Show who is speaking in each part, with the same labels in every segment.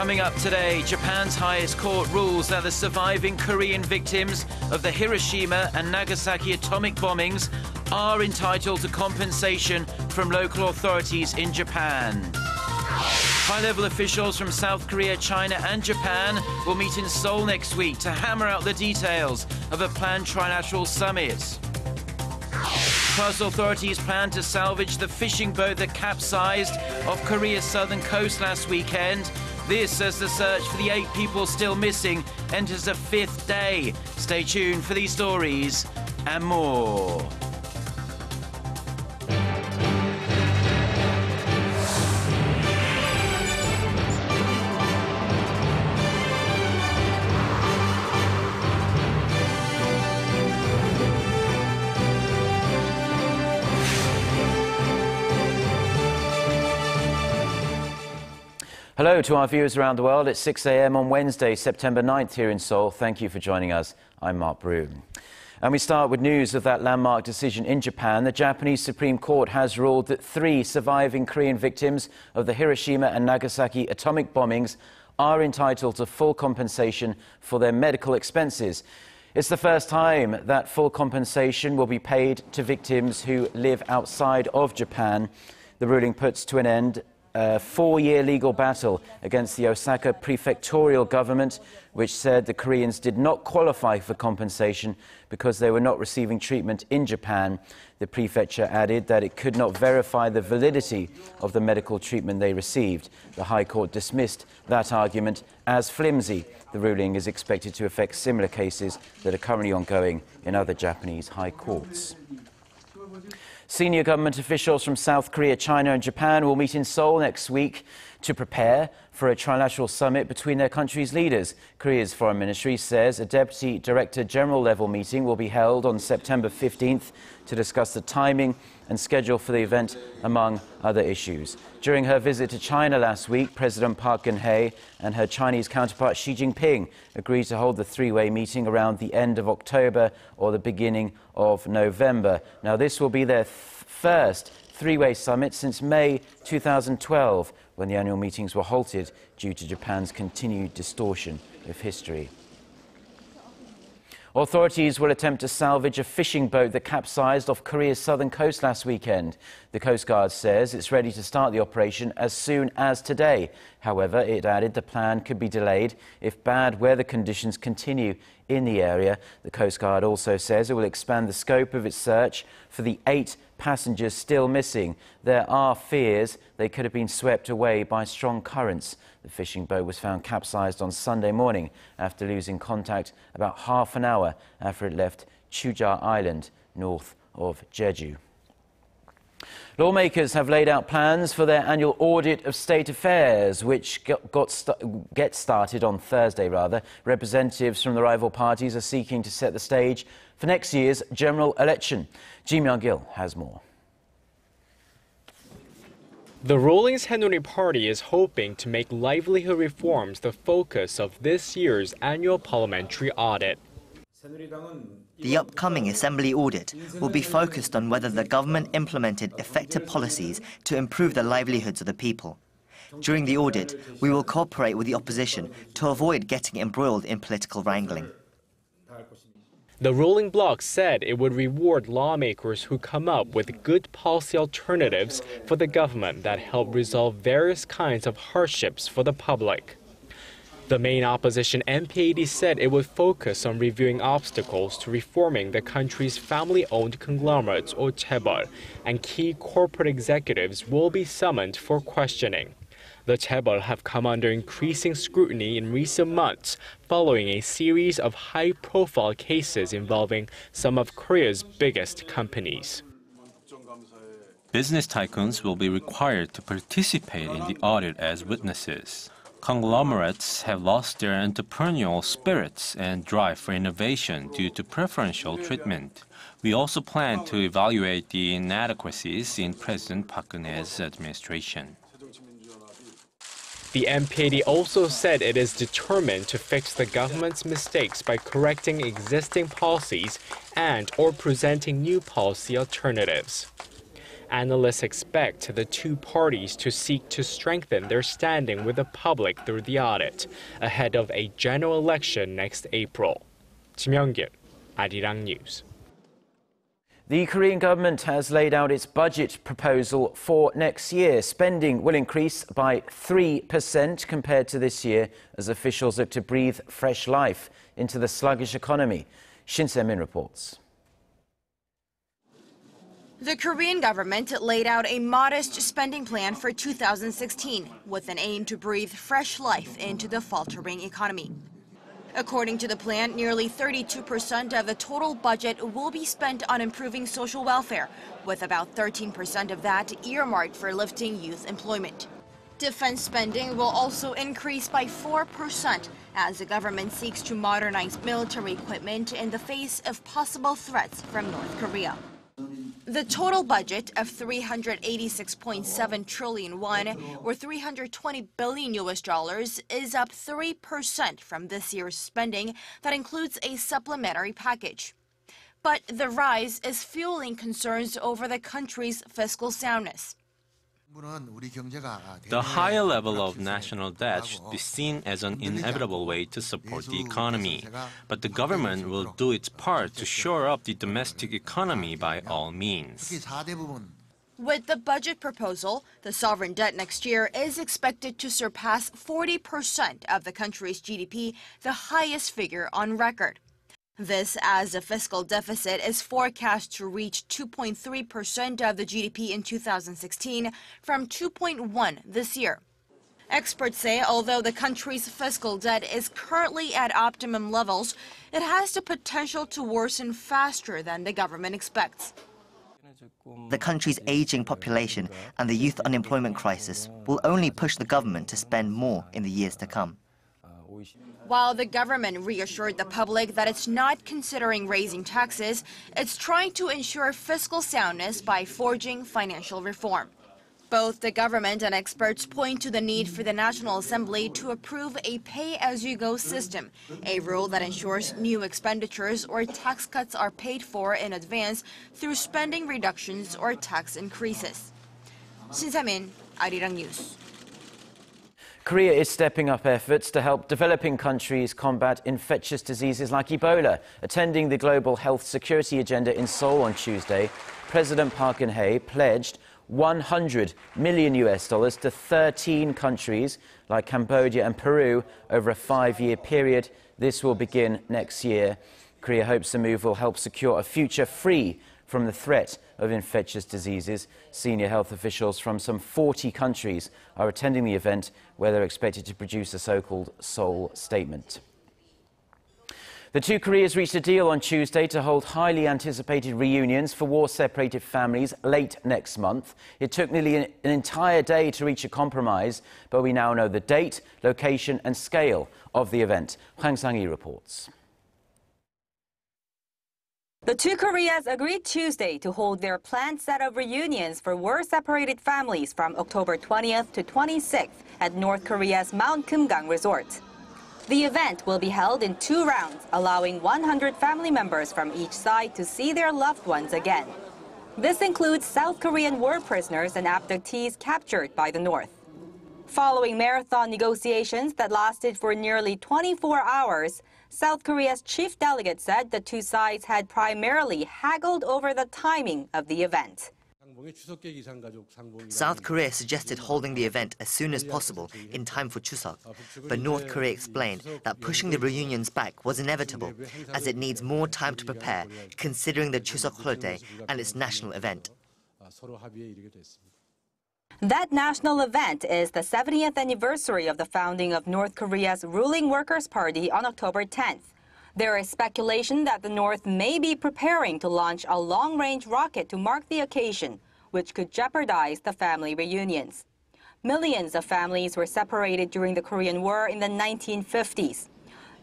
Speaker 1: Coming up today, Japan's highest court rules that the surviving Korean victims of the Hiroshima and Nagasaki atomic bombings are entitled to compensation from local authorities in Japan. High-level officials from South Korea, China and Japan will meet in Seoul next week to hammer out the details of a planned trilateral summit. Japan's authorities plan to salvage the fishing boat that capsized off Korea's southern coast last weekend. This as the search for the 8 people still missing enters the 5th day. Stay tuned for these stories and more. Hello to our viewers around the world. It's 6 a.m. on Wednesday, September 9th here in Seoul. Thank you for joining us. I'm Mark Broome. And we start with news of that landmark decision in Japan. The Japanese Supreme Court has ruled that 3 surviving Korean victims of the Hiroshima and Nagasaki atomic bombings are entitled to full compensation for their medical expenses. It's the first time that full compensation will be paid to victims who live outside of Japan. The ruling puts to an end a 4-year legal battle against the Osaka prefectural government, which said the Koreans did not qualify for compensation because they were not receiving treatment in Japan. The prefecture added that it could not verify the validity of the medical treatment they received. The High Court dismissed that argument as flimsy. The ruling is expected to affect similar cases that are currently ongoing in other Japanese high courts. Senior government officials from South Korea, China and Japan will meet in Seoul next week to prepare for a trilateral summit between their countries' leaders. Korea's foreign ministry says a deputy director general level meeting will be held on September 15th to discuss the timing and schedule for the event, among other issues. During her visit to China last week, President Park Geun-hye and her Chinese counterpart Xi Jinping agreed to hold the 3-way meeting around the end of October or the beginning of November. Now, this will be their first 3-way summit since May 2012, when the annual meetings were halted due to Japan's continued distortion of history. Authorities will attempt to salvage a fishing boat that capsized off Korea's southern coast last weekend. The Coast Guard says it's ready to start the operation as soon as today. However, it added the plan could be delayed if bad weather conditions continue in the area. The Coast Guard also says it will expand the scope of its search for the 8 passengers still missing. There are fears they could have been swept away by strong currents. The fishing boat was found capsized on Sunday morning after losing contact about half an hour after it left Chuja Island, north of Jeju. Lawmakers have laid out plans for their annual audit of state affairs, which gets started on Thursday. Representatives from the rival parties are seeking to set the stage for next year's general election. Ji Myung-gil has more.
Speaker 2: The ruling Saenuri Party is hoping to make livelihood reforms the focus of this year's annual parliamentary audit.
Speaker 3: The upcoming assembly audit will be focused on whether the government implemented effective policies to improve the livelihoods of the people. During the audit, we will cooperate with the opposition to avoid getting embroiled in political wrangling.
Speaker 2: The ruling bloc said it would reward lawmakers who come up with good policy alternatives for the government that help resolve various kinds of hardships for the public. The main opposition MPAD said it would focus on reviewing obstacles to reforming the country's family-owned conglomerates or chaebol, and key corporate executives will be summoned for questioning. The chaebol have come under increasing scrutiny in recent months following a series of high-profile cases involving some of Korea's biggest companies.
Speaker 4: Business tycoons will be required to participate in the audit as witnesses. Conglomerates have lost their entrepreneurial spirits and drive for innovation due to preferential treatment. We also plan to evaluate the inadequacies in President Park Geun-hye's administration.
Speaker 2: The MPAD also said it is determined to fix the government's mistakes by correcting existing policies and/or presenting new policy alternatives. Analysts expect the two parties to seek to strengthen their standing with the public through the audit, ahead of a general election next April. Kim Young-gyun, Arirang News.
Speaker 1: The Korean government has laid out its budget proposal for next year. Spending will increase by 3% compared to this year as officials look to breathe fresh life into the sluggish economy. Shin Se-min reports.
Speaker 5: The Korean government laid out a modest spending plan for 2016 with an aim to breathe fresh life into the faltering economy. According to the plan, nearly 32% of the total budget will be spent on improving social welfare, with about 13% of that earmarked for lifting youth employment. Defense spending will also increase by 4% as the government seeks to modernize military equipment in the face of possible threats from North Korea. The total budget of 386.7 trillion won, or $320 billion, is up 3% from this year's spending that includes a supplementary package. But the rise is fueling concerns over the country's fiscal soundness.
Speaker 4: The higher level of national debt should be seen as an inevitable way to support the economy. But the government will do its part to shore up the domestic economy by all means.
Speaker 5: With the budget proposal, the sovereign debt next year is expected to surpass 40% of the country's GDP, the highest figure on record. This as the fiscal deficit is forecast to reach 2.3% of the GDP in 2016 from 2.1% this year. Experts say although the country's fiscal debt is currently at optimum levels, it has the potential to worsen faster than the government expects.
Speaker 3: The country's aging population and the youth unemployment crisis will only push the government to spend more in the years to come.
Speaker 5: While the government reassured the public that it's not considering raising taxes, it's trying to ensure fiscal soundness by forging financial reform. Both the government and experts point to the need for the National Assembly to approve a pay-as-you-go system, a rule that ensures new expenditures or tax cuts are paid for in advance through spending reductions or tax increases. Shin Se-min, Arirang News.
Speaker 1: Korea is stepping up efforts to help developing countries combat infectious diseases like Ebola. Attending the Global Health Security Agenda in Seoul on Tuesday, President Park Geun-hye pledged $100 million to 13 countries like Cambodia and Peru over a 5-year period. This will begin next year. Korea hopes the move will help secure a future free from the threat of infectious diseases. Senior health officials from some 40 countries are attending the event, where they're expected to produce a so-called Seoul statement. The two Koreas reached a deal on Tuesday to hold highly anticipated reunions for war-separated families late next month. It took nearly an entire day to reach a compromise, but we now know the date, location and scale of the event. Hwang Sang-hee reports.
Speaker 6: The two Koreas agreed Tuesday to hold their planned set of reunions for war-separated families from October 20th to 26th at North Korea's Mount Kumgang Resort. The event will be held in 2 rounds, allowing 100 family members from each side to see their loved ones again. This includes South Korean war prisoners and abductees captured by the North. Following marathon negotiations that lasted for nearly 24 hours, South Korea's chief delegate said the two sides had primarily haggled over the timing of the event.
Speaker 3: South Korea suggested holding the event as soon as possible in time for Chuseok, but North Korea explained that pushing the reunions back was inevitable as it needs more time to prepare, considering the Chuseok holiday and its national event.
Speaker 6: That national event is the 70th anniversary of the founding of North Korea's ruling Workers' Party on October 10th. There is speculation that the North may be preparing to launch a long-range rocket to mark the occasion, which could jeopardize the family reunions. Millions of families were separated during the Korean War in the 1950s.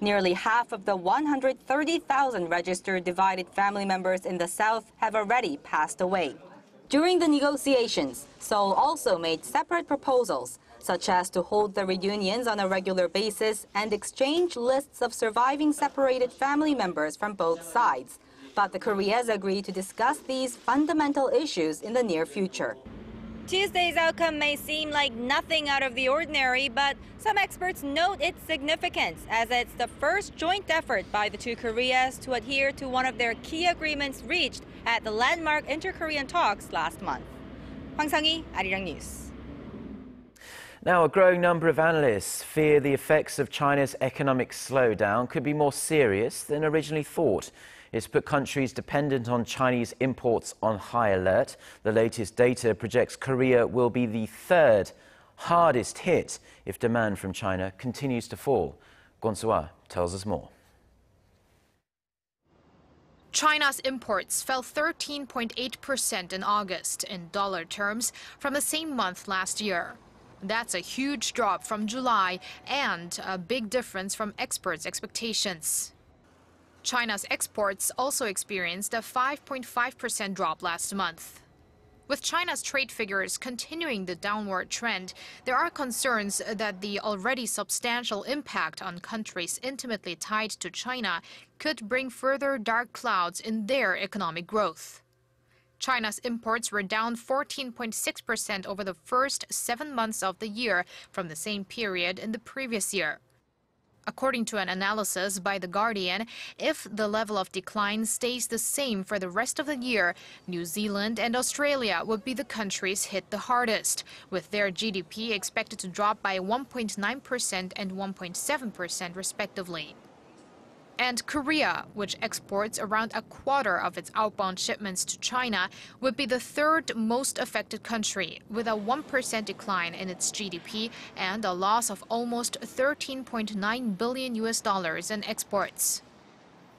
Speaker 6: Nearly half of the 130,000 registered divided family members in the South have already passed away. During the negotiations, Seoul also made separate proposals, such as to hold the reunions on a regular basis and exchange lists of surviving separated family members from both sides, but the Koreas agreed to discuss these fundamental issues in the near future. Tuesday's outcome may seem like nothing out of the ordinary, but some experts note its significance as it's the first joint effort by the two Koreas to adhere to one of their key agreements reached at the landmark inter-Korean talks last month. Hwang Sang-hee, Arirang News.
Speaker 1: Now, a growing number of analysts fear the effects of China's economic slowdown could be more serious than originally thought. It's put countries dependent on Chinese imports on high alert. The latest data projects Korea will be the third hardest hit if demand from China continues to fall. Kwon Soo-ah tells us more.
Speaker 7: China's imports fell 13.8% in August in dollar terms from the same month last year. That's a huge drop from July and a big difference from experts' expectations. China's exports also experienced a 5.5% drop last month. With China's trade figures continuing the downward trend, there are concerns that the already substantial impact on countries intimately tied to China could bring further dark clouds in their economic growth. China's imports were down 14.6% over the first 7 months of the year from the same period in the previous year. According to an analysis by The Guardian, if the level of decline stays the same for the rest of the year, New Zealand and Australia would be the countries hit the hardest, with their GDP expected to drop by 1.9% and 1.7% respectively. And Korea, which exports around a quarter of its outbound shipments to China, would be the third most affected country, with a 1% decline in its GDP and a loss of almost $13.9 billion in exports.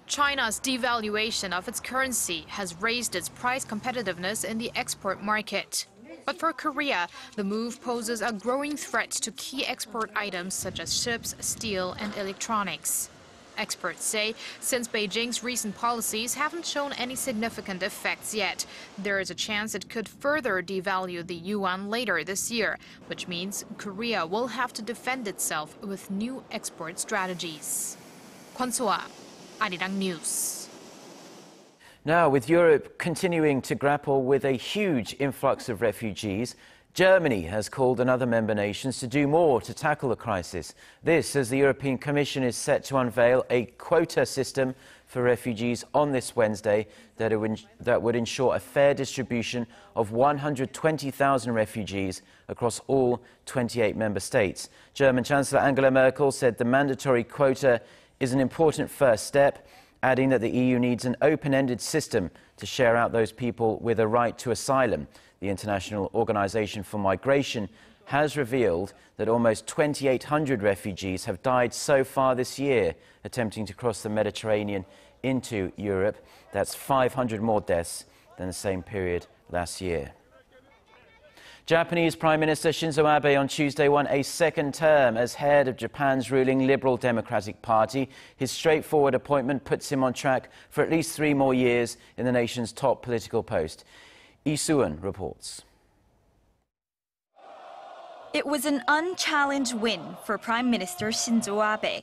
Speaker 7: China's devaluation of its currency has raised its price competitiveness in the export market. But for Korea, the move poses a growing threat to key export items such as ships, steel, and electronics. Experts say since Beijing's recent policies haven't shown any significant effects yet, there is a chance it could further devalue the yuan later this year, which means Korea will have to defend itself with new export strategies. Kwon Soo-ah, Arirang News.
Speaker 1: Now, with Europe continuing to grapple with a huge influx of refugees, Germany has called on other member nations to do more to tackle the crisis. This as the European Commission is set to unveil a quota system for refugees on this Wednesday that would ensure a fair distribution of 120,000 refugees across all 28 member states. German Chancellor Angela Merkel said the mandatory quota is an important first step, adding that the EU needs an open-ended system to share out those people with a right to asylum. The International Organization for Migration has revealed that almost 2,800 refugees have died so far this year attempting to cross the Mediterranean into Europe. That's 500 more deaths than the same period last year. Japanese Prime Minister Shinzo Abe on Tuesday won a second term as head of Japan's ruling Liberal Democratic Party. His straightforward appointment puts him on track for at least 3 more years in the nation's top political post. Lee Soo-eun reports.
Speaker 8: It was an unchallenged win for Prime Minister Shinzo Abe.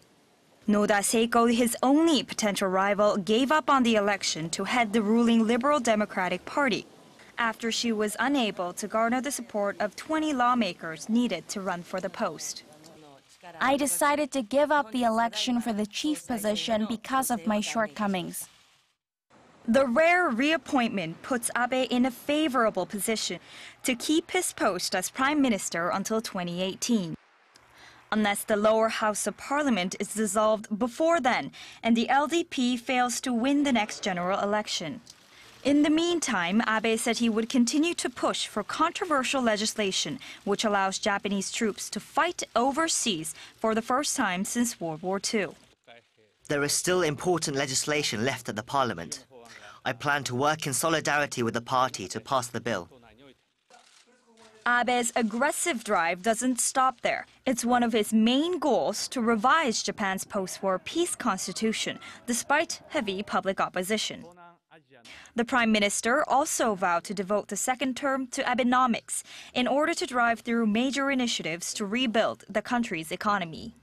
Speaker 8: Noda Seiko, his only potential rival, gave up on the election to head the ruling Liberal Democratic Party after she was unable to garner the support of 20 lawmakers needed to run for the post.
Speaker 9: I decided to give up the election for the chief position because of my shortcomings.
Speaker 8: The rare reappointment puts Abe in a favorable position to keep his post as prime minister until 2018. Unless the lower house of parliament is dissolved before then and the LDP fails to win the next general election. In the meantime, Abe said he would continue to push for controversial legislation which allows Japanese troops to fight overseas for the first time since World War II.
Speaker 3: There is still important legislation left at the parliament. I plan to work in solidarity with the party to pass the bill.
Speaker 8: Abe's aggressive drive doesn't stop there. It's one of his main goals to revise Japan's post-war peace constitution, despite heavy public opposition. The prime minister also vowed to devote the second term to Abenomics in order to drive through major initiatives to rebuild the country's economy.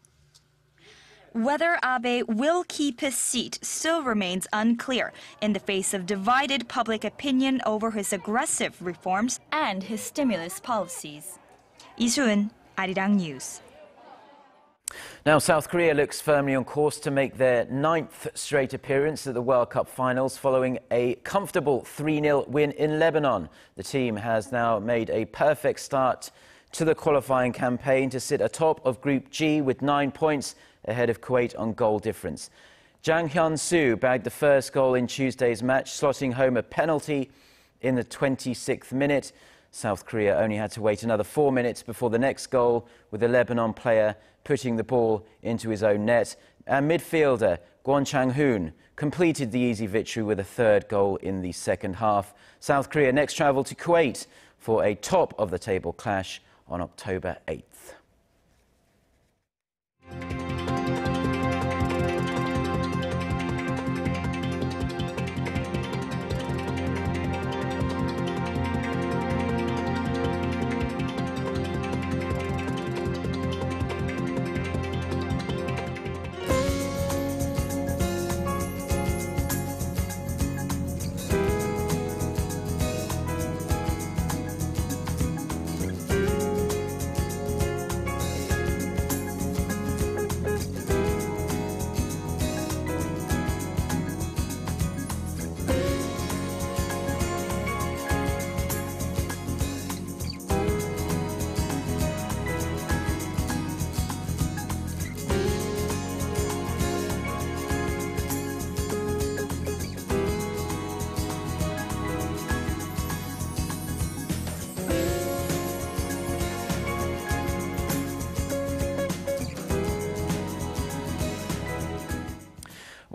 Speaker 8: whether Abe will keep his seat still remains unclear in the face of divided public opinion over his aggressive reforms and his stimulus policies. 이수은, Arirang News.
Speaker 1: Now, South Korea looks firmly on course to make their 9th straight appearance at the World Cup finals following a comfortable 3-0 win in Lebanon. The team has now made a perfect start to the qualifying campaign to sit atop of Group G with 9 points ahead of Kuwait on goal difference. Jang Hyun-soo bagged the first goal in Tuesday's match, slotting home a penalty in the 26th minute. South Korea only had to wait another 4 minutes before the next goal, with the Lebanon player putting the ball into his own net. And midfielder Kwon Chang-hoon completed the easy victory with a third goal in the second half. South Korea next travel to Kuwait for a top-of-the-table clash on October 8th.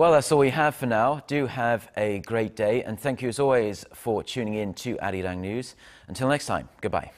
Speaker 1: Well, that's all we have for now. Do have a great day, and thank you as always for tuning in to Arirang News. Until next time, goodbye.